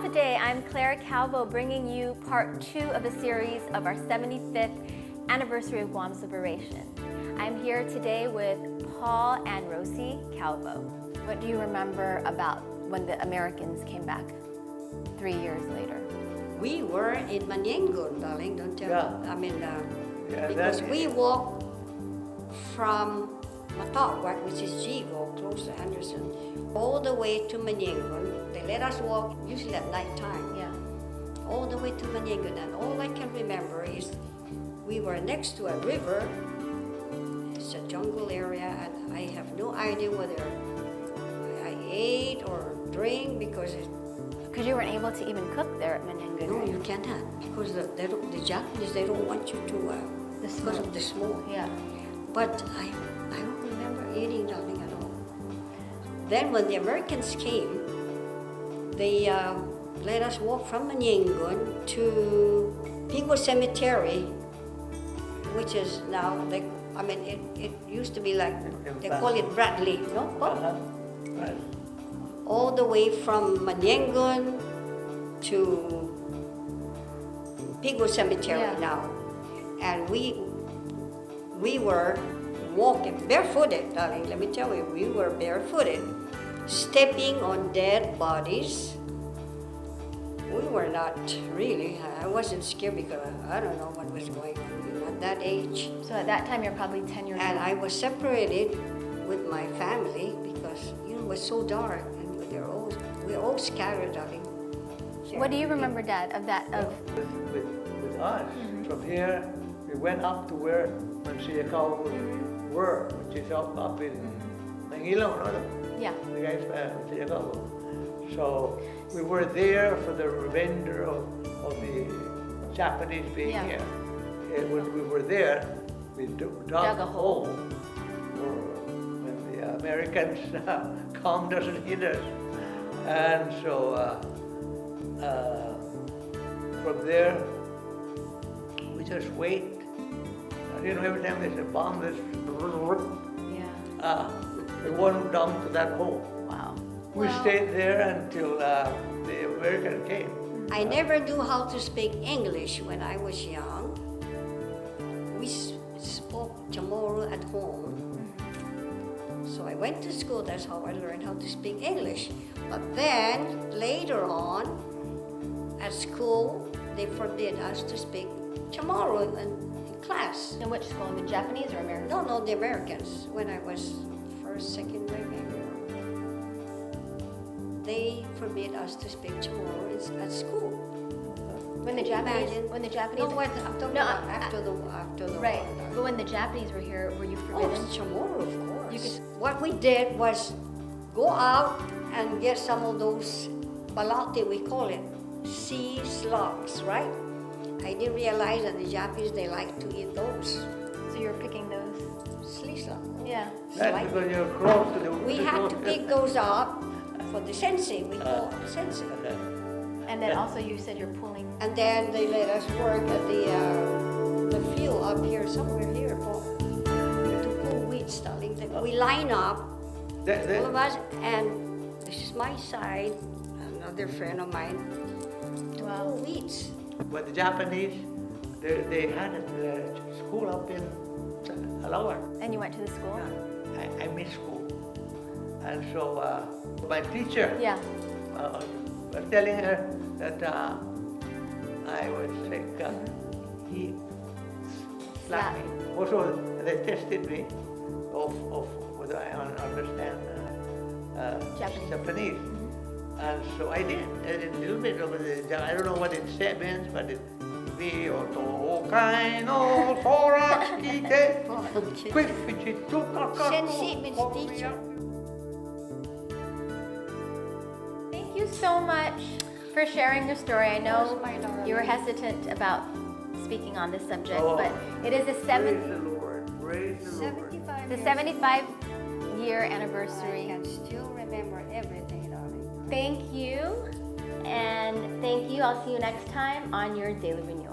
Alpha Day. I'm Clara Calvo bringing you part 2 of the series of our 75th anniversary of Guam's liberation. I'm here today with Paul and Rosie Calvo. What do you remember about when the Americans came back 3 years later? We were in Manyengon, darling, don't tell me. I mean, because we that's walked from Matawag, which is Jigo, close to Henderson, all the way to Manyengon. They let us walk, usually at night time, Yeah. all the way to Manyengon. And all I can remember is we were next to a river. It's a jungle area, and I have no idea whether I ate or drank because Because you weren't able to even cook there at Menengu. no, you cannot, because the Japanese, they don't want you to, because of the smoke. Yeah. But I don't remember eating nothing at all. Then when the Americans came, they let us walk from Manyengon to Pigo Cemetery, which is now, it used to be like, they call it Bradley, no? Right. All the way from Manyengon to Pigo Cemetery now. And we were walking barefooted, darling, let me tell you, we were barefooted, stepping on dead bodies. We were not really, I wasn't scared because I don't know what was going on at that age. So at that time you're probably 10 years And old. I was separated with my family because, it was so dark and we're all scattered, darling. What do you remember, Dad, of that? With us, from here, we went up to where Mansiyakaw were, which is up in Mangilaw, no? Yeah. The guys from Mansiyakaw. So we were there for the remainder of the Japanese being Yeah. here. And when we were there, we dug a hole when the Americans calmed us and hit us. And so from there, we just wait. Every time there's a bomb, there's Yeah. we went down to that hole. Wow. We stayed there until the American came. I never knew how to speak English when I was young. We spoke Chamorro at home. So I went to school, that's how I learned how to speak English. But then, later on, at school, they forbid us to speak Chamorro in class. In which school? In the Japanese or American? No, the Americans, when I was first, second grade maybe. They forbid us to speak Chamorro at school. When the Japanese? When the Japanese? No, what, I'm talking No, about after the Right. war. But when the Japanese were here, were you Oh, forbidden? Chamorro, of course. You What we did was go out and get some of those balate, we call it, sea slugs, right? I didn't realize that the Japanese, they like to eat those. So you were picking those? Sea slugs. Yeah. That's because you're close to the... We had to pick those up for the sensei, we call it sensei. And then also you said you're pulling. And then they let us work at the field up here, somewhere here, to pull wheat, darling. We line up, all of us, and this is my side, another friend of mine, to pull weeds. But the Japanese, they had a school up in Alawar. And you went to the school? I missed school. And so my teacher Yeah. was telling her that I was sick. He slapped me. Also, they tested me of whether I understand Japanese. And so I did. I did a little bit of it. I don't know what it means, but it be okai no sora kite Sensei means teacher. Thank you so much for sharing your story. I know My darling. you were hesitant about speaking on this subject, Oh. but it is Praise the Lord. Praise the Lord. 75 the years. 75-year I anniversary. can still remember everything, darling. Thank you, and thank you. I'll see you next time on your Daily Renewal.